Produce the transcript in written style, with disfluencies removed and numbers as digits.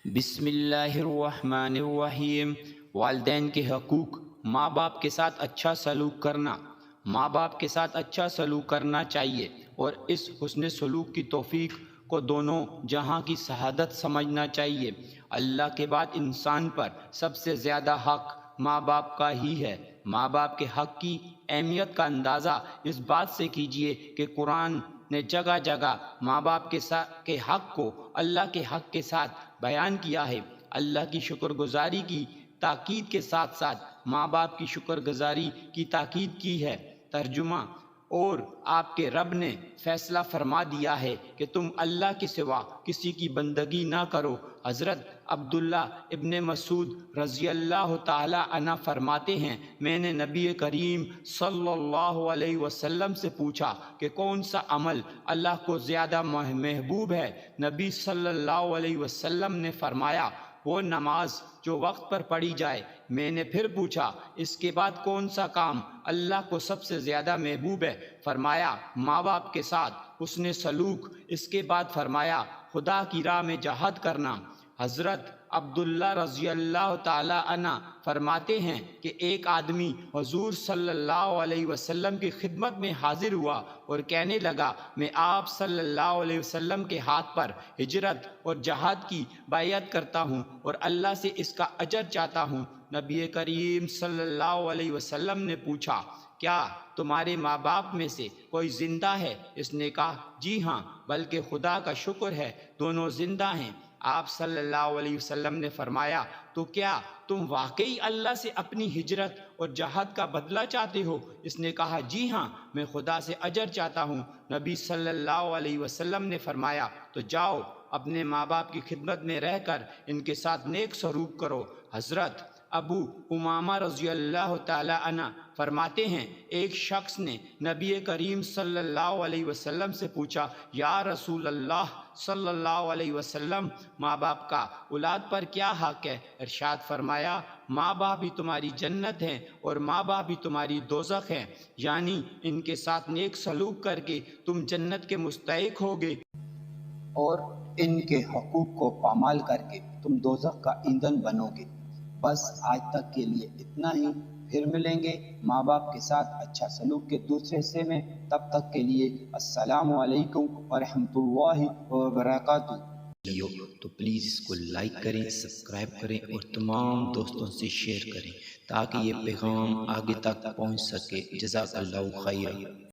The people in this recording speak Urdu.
بسم اللہ الرحمن الرحیم۔ والدین کے حقوق۔ ماں باپ کے ساتھ اچھا سلوک کرنا۔ ماں باپ کے ساتھ اچھا سلوک کرنا چاہیے اور اس حسن سلوک کی توفیق کو دونوں جہاں کی سعادت سمجھنا چاہیے۔ اللہ کے بعد انسان پر سب سے زیادہ حق ماں باپ کا ہی ہے۔ ماں باپ کے حق کی اہمیت کا اندازہ اس بات سے کیجیے کہ قرآن نے جگہ جگہ ماں باپ کے حق کو اللہ کے حق کے ساتھ بیان کیا ہے۔ اللہ کی شکر گزاری کی تاکید کے ساتھ ساتھ ماں باپ کی شکر گزاری کی تاکید کی ہے۔ ترجمہ: اور آپ کے رب نے فیصلہ فرما دیا ہے کہ تم اللہ کے سوا کسی کی بندگی نہ کرو۔ حضرت عبداللہ ابن مسعود رضی اللہ تعالی عنہ فرماتے ہیں، میں نے نبی کریم صلی اللہ علیہ وسلم سے پوچھا کہ کون سا عمل اللہ کو زیادہ محبوب ہے؟ نبی صلی اللہ علیہ وسلم نے فرمایا، وہ نماز جو وقت پر پڑھی جائے۔ میں نے پھر پوچھا، اس کے بعد کون سا کام اللہ کو سب سے زیادہ محبوب ہے؟ فرمایا، ماں باپ کے ساتھ حسن سلوک۔ اس کے بعد فرمایا، خدا کی راہ میں جہاد کرنا۔ حضرت عبداللہ رضی اللہ تعالی عنہ فرماتے ہیں کہ ایک آدمی حضور صلی اللہ علیہ وسلم کی خدمت میں حاضر ہوا اور کہنے لگا، میں آپ صلی اللہ علیہ وسلم کے ہاتھ پر ہجرت اور جہاد کی بیعت کرتا ہوں اور اللہ سے اس کا اجر چاہتا ہوں۔ نبی کریم صلی اللہ علیہ وسلم نے پوچھا، کیا تمہارے ماں باپ میں سے کوئی زندہ ہے؟ اس نے کہا، جی ہاں، بلکہ خدا کا شکر ہے دونوں زندہ ہیں۔ آپ صلی اللہ علیہ وسلم نے فرمایا، تو کیا تم واقعی اللہ سے اپنی ہجرت اور جہاد کا بدلہ چاہتے ہو؟ اس نے کہا، جی ہاں، میں خدا سے اجر چاہتا ہوں۔ نبی صلی اللہ علیہ وسلم نے فرمایا، تو جاؤ اپنے ماں باپ کی خدمت میں رہ کر ان کے ساتھ نیک سلوک کرو۔ حضرت ابو امامہ رضی اللہ تعالی عنہ فرماتے ہیں، ایک شخص نے نبی کریم صلی اللہ علیہ وسلم سے پوچھا، یا رسول اللہ صلی اللہ علیہ وسلم، ماں باپ کا اولاد پر کیا حق ہے؟ ارشاد فرمایا، ماں باپ ہی تمہاری جنت ہیں اور ماں باپ ہی تمہاری دوزخ ہیں، یعنی ان کے ساتھ نیک سلوک کر کے تم جنت کے مستحق ہوگے اور ان کے حقوق کو پامال کر کے تم دوزخ کا ایندھن بنو گے۔ بس آج تک کے لیے اتنا ہی، پھر ملیں گے ماں باپ کے ساتھ اچھا سلوک کے دوسرے حصے میں۔ تب تک کے لیے السلام علیکم ورحمۃ اللہ وبرکاتہ۔ تو پلیز اس کو لائک کریں، سبسکرائب کریں اور تمام دوستوں سے شیئر کریں تاکہ یہ پیغام آگے تک پہنچ سکے۔ جزاک اللہ خیر۔